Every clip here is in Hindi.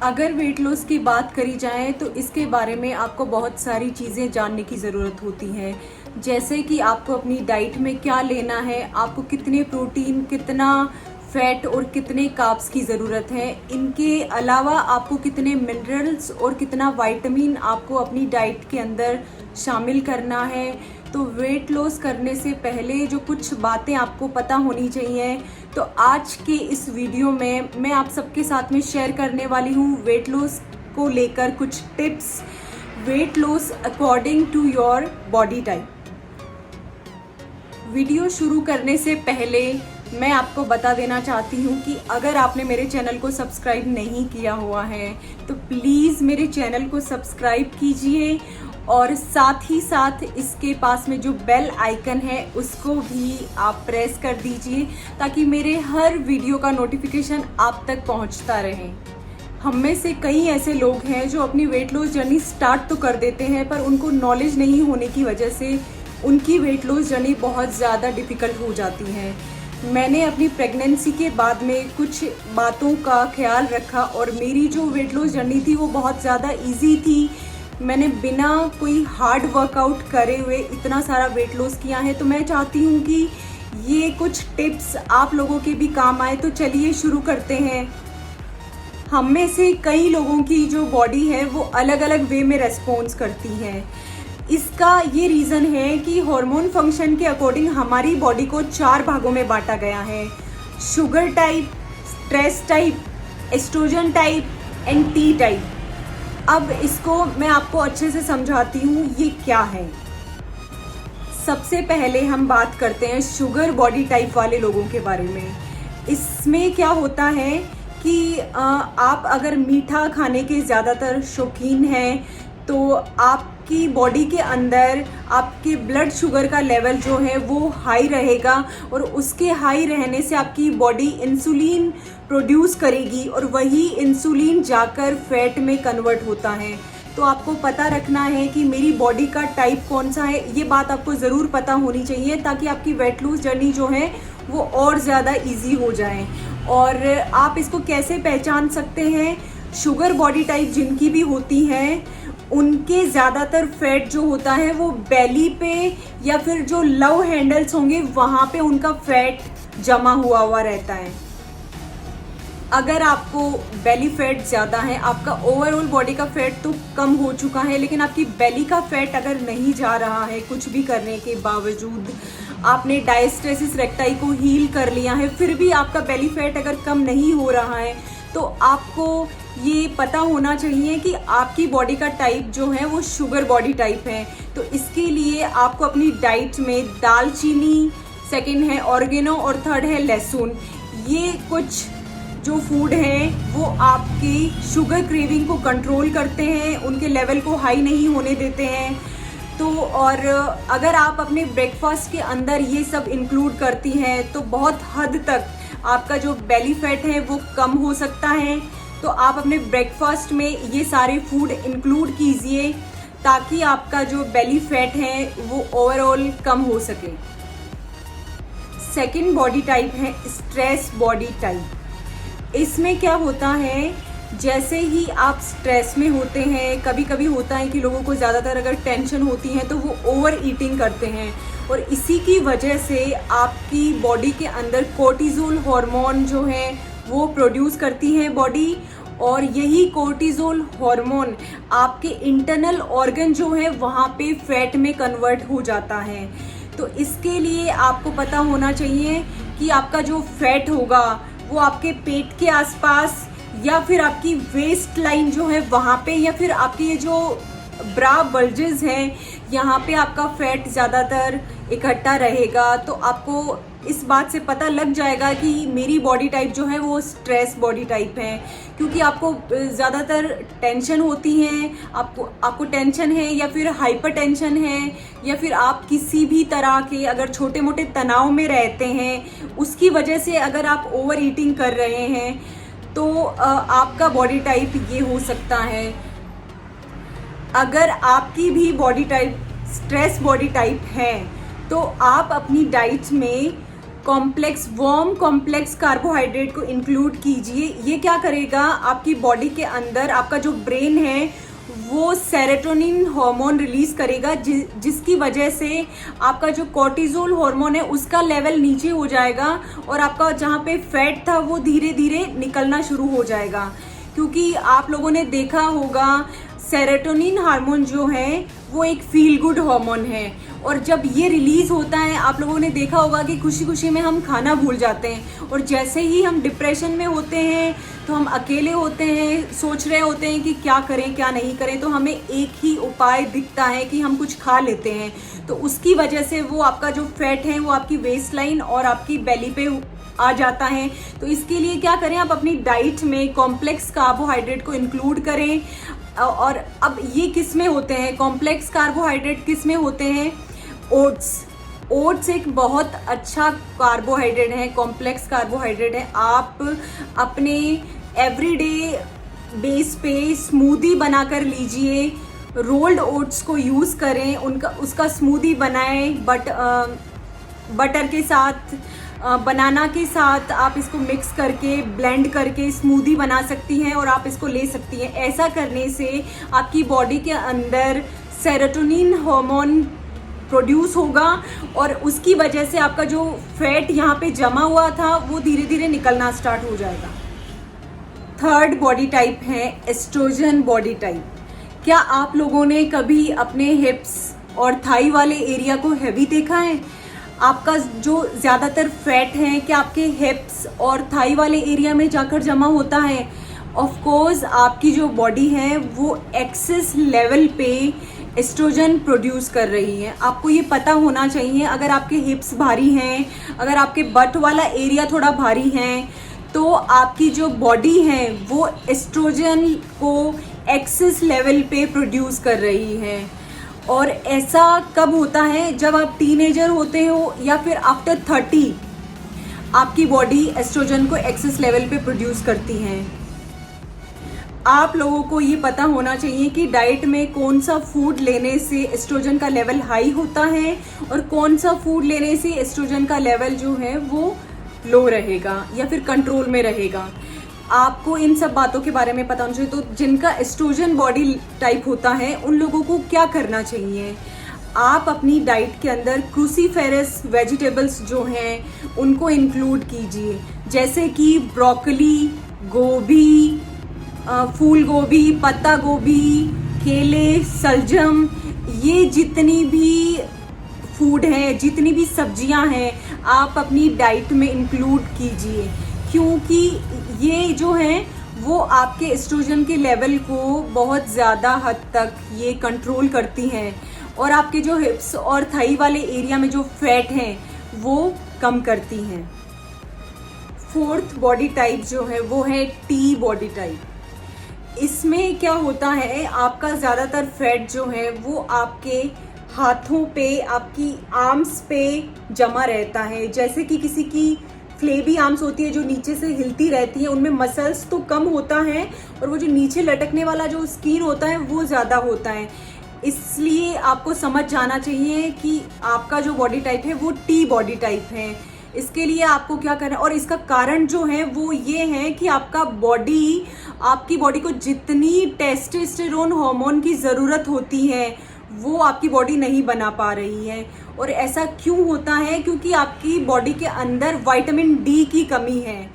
अगर वेट लॉस की बात करी जाए तो इसके बारे में आपको बहुत सारी चीज़ें जानने की ज़रूरत होती है। जैसे कि आपको अपनी डाइट में क्या लेना है, आपको कितने प्रोटीन, कितना फैट और कितने कार्ब्स की ज़रूरत है। इनके अलावा आपको कितने मिनरल्स और कितना विटामिन आपको अपनी डाइट के अंदर शामिल करना है। तो वेट लॉस करने से पहले जो कुछ बातें आपको पता होनी चाहिए, तो आज के इस वीडियो में मैं आप सबके साथ में शेयर करने वाली हूँ वेट लॉस को लेकर कुछ tips, weight loss according to your body type. Video शुरू करने से पहले मैं आपको बता देना चाहती हूँ कि अगर आपने मेरे चैनल को सब्सक्राइब नहीं किया हुआ है तो प्लीज़ मेरे चैनल को सब्सक्राइब कीजिए और साथ ही साथ इसके पास में जो बेल आइकन है उसको भी आप प्रेस कर दीजिए ताकि मेरे हर वीडियो का नोटिफिकेशन आप तक पहुंचता रहे। हम में से कई ऐसे लोग हैं जो अपनी वेट लॉस जर्नी स्टार्ट तो कर देते हैं पर उनको नॉलेज नहीं होने की वजह से उनकी वेट लॉस जर्नी बहुत ज़्यादा डिफ़िकल्ट हो जाती है। मैंने अपनी प्रेगनेंसी के बाद में कुछ बातों का ख्याल रखा और मेरी जो वेट लॉस जर्नी थी वो बहुत ज़्यादा ईजी थी। मैंने बिना कोई हार्ड वर्कआउट करे हुए इतना सारा वेट लॉस किया है। तो मैं चाहती हूँ कि ये कुछ टिप्स आप लोगों के भी काम आए। तो चलिए शुरू करते हैं। हम में से कई लोगों की जो बॉडी है वो अलग अलग वे में रेस्पॉन्स करती है। इसका ये रीज़न है कि हार्मोन फंक्शन के अकॉर्डिंग हमारी बॉडी को 4 भागों में बांटा गया है: sugar type, stress type, estrogen type and T type. अब इसको मैं आपको अच्छे से समझाती हूँ ये क्या है। सबसे पहले हम बात करते हैं शुगर बॉडी टाइप वाले लोगों के बारे में। इसमें क्या होता है कि आप अगर मीठा खाने के ज़्यादातर शौकीन हैं तो आपकी बॉडी के अंदर आपके ब्लड शुगर का लेवल जो है वो हाई रहेगा और उसके हाई रहने से आपकी बॉडी इंसुलिन प्रोड्यूस करेगी और वही इंसुलिन जाकर फैट में कन्वर्ट होता है। तो आपको पता रखना है कि मेरी बॉडी का टाइप कौन सा है, ये बात आपको ज़रूर पता होनी चाहिए ताकि आपकी वेट लॉस जर्नी जो है वो और ज़्यादा ईजी हो जाए। और आप इसको कैसे पहचान सकते हैं? शुगर बॉडी टाइप जिनकी भी होती है उनके ज़्यादातर फैट जो होता है वो बेली पे या फिर जो लव हैंडल्स होंगे वहाँ पे उनका फैट जमा हुआ रहता है। अगर आपको बेली फैट ज़्यादा है, आपका ओवरऑल बॉडी का फैट तो कम हो चुका है लेकिन आपकी बेली का फैट अगर नहीं जा रहा है कुछ भी करने के बावजूद, आपने डायस्टेसिस रेक्टाई को हील कर लिया है फिर भी आपका बेली फैट अगर कम नहीं हो रहा है तो आपको ये पता होना चाहिए कि आपकी बॉडी का टाइप जो है वो शुगर बॉडी टाइप है। तो इसके लिए आपको अपनी डाइट में दालचीनी, सेकंड है ऑर्गेनो और थर्ड है लहसुन, ये कुछ जो फूड हैं वो आपकी शुगर क्रेविंग को कंट्रोल करते हैं, उनके लेवल को हाई नहीं होने देते हैं। तो और अगर आप अपने ब्रेकफास्ट के अंदर ये सब इंक्लूड करती हैं तो बहुत हद तक आपका जो बेली फैट है वो कम हो सकता है। तो आप अपने ब्रेकफास्ट में ये सारे फूड इंक्लूड कीजिए ताकि आपका जो बेली फैट है वो ओवरऑल कम हो सके। सेकंड बॉडी टाइप है स्ट्रेस बॉडी टाइप। इसमें क्या होता है, जैसे ही आप स्ट्रेस में होते हैं, कभी कभी होता है कि लोगों को ज़्यादातर अगर टेंशन होती है तो वो ओवर ईटिंग करते हैं और इसी की वजह से आपकी बॉडी के अंदर कोर्टिजोल हार्मोन जो है वो प्रोड्यूस करती है बॉडी और यही कोर्टिजोल हार्मोन आपके इंटरनल ऑर्गन जो है वहाँ पे फैट में कन्वर्ट हो जाता है। तो इसके लिए आपको पता होना चाहिए कि आपका जो फैट होगा वो आपके पेट के आसपास या फिर आपकी वेस्ट लाइन जो है वहाँ पे या फिर आपके ये जो ब्रा बल्जेस हैं यहाँ पे आपका फैट ज़्यादातर इकट्ठा रहेगा। तो आपको इस बात से पता लग जाएगा कि मेरी बॉडी टाइप जो है वो स्ट्रेस बॉडी टाइप है, क्योंकि आपको ज़्यादातर टेंशन होती है, आपको टेंशन है या फिर हाइपर टेंशन है या फिर आप किसी भी तरह के अगर छोटे मोटे तनाव में रहते हैं उसकी वजह से अगर आप ओवर ईटिंग कर रहे हैं तो आपका बॉडी टाइप ये हो सकता है। अगर आपकी भी body type stress body type है तो आप अपनी डाइट में वार्म कॉम्प्लेक्स कार्बोहाइड्रेट को इंक्लूड कीजिए। ये क्या करेगा, आपकी बॉडी के अंदर आपका जो ब्रेन है वो सेरोटोनिन हार्मोन रिलीज करेगा, जिसकी वजह से आपका जो कॉर्टिजोल हार्मोन है उसका लेवल नीचे हो जाएगा और आपका जहाँ पे फैट था वो धीरे धीरे निकलना शुरू हो जाएगा। क्योंकि आप लोगों ने देखा होगा सेरोटोनिन हार्मोन जो है वो एक फील गुड हार्मोन है, और जब ये रिलीज होता है आप लोगों ने देखा होगा कि खुशी खुशी में हम खाना भूल जाते हैं, और जैसे ही हम डिप्रेशन में होते हैं तो हम अकेले होते हैं, सोच रहे होते हैं कि क्या करें क्या नहीं करें, तो हमें एक ही उपाय दिखता है कि हम कुछ खा लेते हैं। तो उसकी वजह से वो आपका जो फैट है वो आपकी वेस्ट लाइन और आपकी बेली पे आ जाता है। तो इसके लिए क्या करें, आप अपनी डाइट में कॉम्प्लेक्स कार्बोहाइड्रेट को इंक्लूड करें। और अब ये किस में होते हैं, कॉम्प्लेक्स कार्बोहाइड्रेट किस में होते हैं, ओट्स एक बहुत अच्छा कार्बोहाइड्रेट है, कॉम्प्लेक्स कार्बोहाइड्रेट है। आप अपने एवरीडे बेस पे स्मूदी बनाकर लीजिए, रोल्ड ओट्स को यूज़ करें, उसका स्मूदी बनाएं, बटर के साथ, बनाना के साथ आप इसको मिक्स करके ब्लेंड करके स्मूदी बना सकती हैं और आप इसको ले सकती हैं। ऐसा करने से आपकी बॉडी के अंदर सेरोटोनिन हार्मोन प्रोड्यूस होगा और उसकी वजह से आपका जो फैट यहाँ पे जमा हुआ था वो धीरे धीरे निकलना स्टार्ट हो जाएगा। थर्ड बॉडी टाइप है एस्ट्रोजन बॉडी टाइप। क्या आप लोगों ने कभी अपने हिप्स और थाई वाले एरिया को हैवी देखा है? आपका जो ज़्यादातर फैट है क्या आपके हिप्स और थाई वाले एरिया में जाकर जमा होता है? ऑफ कोर्स आपकी जो बॉडी है वो एक्सेस लेवल पे एस्ट्रोजन प्रोड्यूस कर रही है। आपको ये पता होना चाहिए। अगर आपके हिप्स भारी हैं, अगर आपके बट वाला एरिया थोड़ा भारी है, तो आपकी जो बॉडी है वो एस्ट्रोजन को एक्सेस लेवल पे प्रोड्यूस कर रही है। और ऐसा कब होता है? जब आप टीनेजर होते हो या फिर आफ्टर 30 आपकी बॉडी एस्ट्रोजन को एक्सेस लेवल पे प्रोड्यूस करती है। आप लोगों को ये पता होना चाहिए कि डाइट में कौन सा फूड लेने से एस्ट्रोजन का लेवल हाई होता है और कौन सा फूड लेने से एस्ट्रोजन का लेवल जो है वो लो रहेगा या फिर कंट्रोल में रहेगा। आपको इन सब बातों के बारे में पता होना चाहिए। तो जिनका एस्ट्रोजन बॉडी टाइप होता है उन लोगों को क्या करना चाहिए? आप अपनी डाइट के अंदर क्रूसीफेरस वेजिटेबल्स जो हैं उनको इंक्लूड कीजिए, जैसे कि ब्रोकली, गोभी, फूल गोभी, पत्ता गोभी, केले, सलजम, ये जितनी भी फूड हैं, जितनी भी सब्जियां हैं आप अपनी डाइट में इंक्लूड कीजिए, क्योंकि ये जो हैं वो आपके एस्ट्रोजन के लेवल को बहुत ज़्यादा हद तक ये कंट्रोल करती हैं और आपके जो हिप्स और थाई वाले एरिया में जो फैट हैं वो कम करती हैं। फोर्थ बॉडी टाइप जो है वो है टी बॉडी टाइप। इसमें क्या होता है, आपका ज़्यादातर फैट जो है वो आपके हाथों पे, आपकी आर्म्स पे जमा रहता है। जैसे कि किसी की फ्लेबी आर्म्स होती है जो नीचे से हिलती रहती है, उनमें मसल्स तो कम होता है और वो जो नीचे लटकने वाला जो स्किन होता है वो ज़्यादा होता है। इसलिए आपको समझ जाना चाहिए कि आपका जो बॉडी टाइप है वो टी बॉडी टाइप है। इसके लिए आपको क्या करना है, और इसका कारण जो है वो ये है कि आपकी बॉडी को जितनी टेस्टोस्टेरोन हार्मोन की ज़रूरत होती है वो आपकी बॉडी नहीं बना पा रही है। और ऐसा क्यों होता है? क्योंकि आपकी बॉडी के अंदर विटामिन डी की कमी है।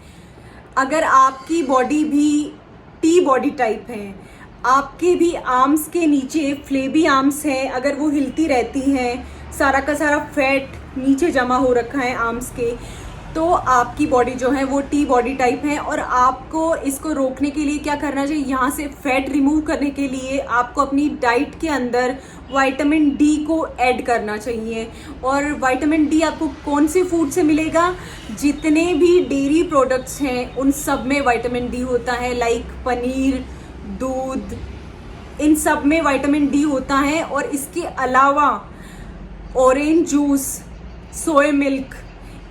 अगर आपकी बॉडी भी टी बॉडी टाइप है, आपके भी आर्म्स के नीचे फ्लेबी आर्म्स हैं, अगर वो हिलती रहती हैं, सारा का सारा फैट नीचे जमा हो रखा है आर्म्स के, तो आपकी बॉडी जो है वो टी बॉडी टाइप है। और आपको इसको रोकने के लिए क्या करना चाहिए? यहाँ से फैट रिमूव करने के लिए आपको अपनी डाइट के अंदर विटामिन डी को ऐड करना चाहिए। और विटामिन डी आपको कौन से फूड से मिलेगा? जितने भी डेयरी प्रोडक्ट्स हैं उन सब में विटामिन डी होता है, लाइक पनीर, दूध, इन सब में विटामिन डी होता है। और इसके अलावा ऑरेंज जूस, सोया मिल्क,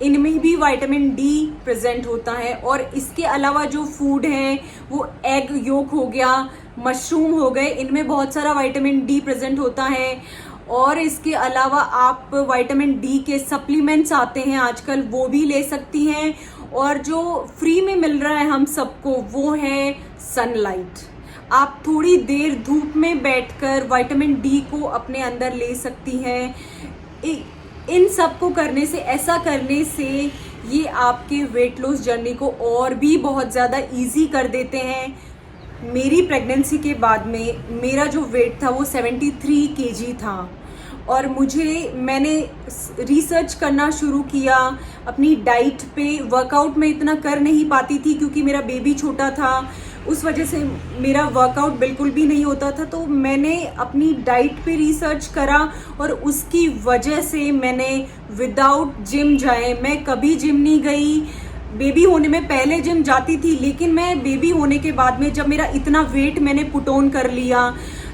इनमें भी विटामिन डी प्रेजेंट होता है। और इसके अलावा जो फूड हैं वो एग योक हो गया, मशरूम हो गए, इनमें बहुत सारा विटामिन डी प्रेजेंट होता है। और इसके अलावा आप विटामिन डी के सप्लीमेंट्स आते हैं आजकल, वो भी ले सकती हैं। और जो फ्री में मिल रहा है हम सबको वो है सनलाइट। आप थोड़ी देर धूप में बैठकर विटामिन डी को अपने अंदर ले सकती हैं। इन सब को करने से, ऐसा करने से ये आपके वेट लॉस जर्नी को और भी बहुत ज़्यादा इजी कर देते हैं। मेरी प्रेगनेंसी के बाद में मेरा जो वेट था वो 73 केजी था और मैंने रिसर्च करना शुरू किया अपनी डाइट पे। वर्कआउट में इतना कर नहीं पाती थी क्योंकि मेरा बेबी छोटा था, उस वजह से मेरा वर्कआउट बिल्कुल भी नहीं होता था। तो मैंने अपनी डाइट पे रिसर्च करा और उसकी वजह से मैंने विदाउट जिम जाए, मैं कभी जिम नहीं गई। बेबी होने में पहले जिम जाती थी, लेकिन मैं बेबी होने के बाद में जब मेरा इतना वेट मैंने पुट ऑन कर लिया,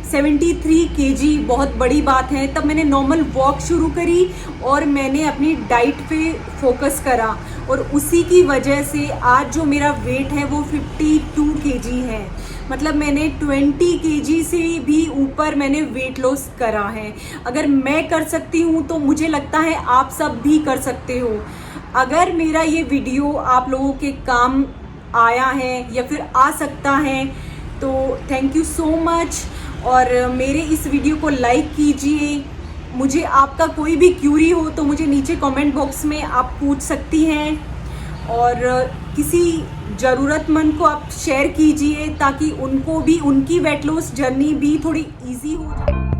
73 केजी बहुत बड़ी बात है, तब मैंने नॉर्मल वॉक शुरू करी और मैंने अपनी डाइट पे फोकस करा और उसी की वजह से आज जो मेरा वेट है वो 52 केजी है। मतलब मैंने 20 केजी से भी ऊपर मैंने वेट लॉस करा है। अगर मैं कर सकती हूँ तो मुझे लगता है आप सब भी कर सकते हो। अगर मेरा ये वीडियो आप लोगों के काम आया है या फिर आ सकता है तो थैंक यू सो मच। और मेरे इस वीडियो को लाइक कीजिए। मुझे आपका कोई भी क्यूरी हो तो मुझे नीचे कमेंट बॉक्स में आप पूछ सकती हैं और किसी ज़रूरतमंद को आप शेयर कीजिए ताकि उनको भी, उनकी वेट लॉस जर्नी भी थोड़ी इजी हो जाए।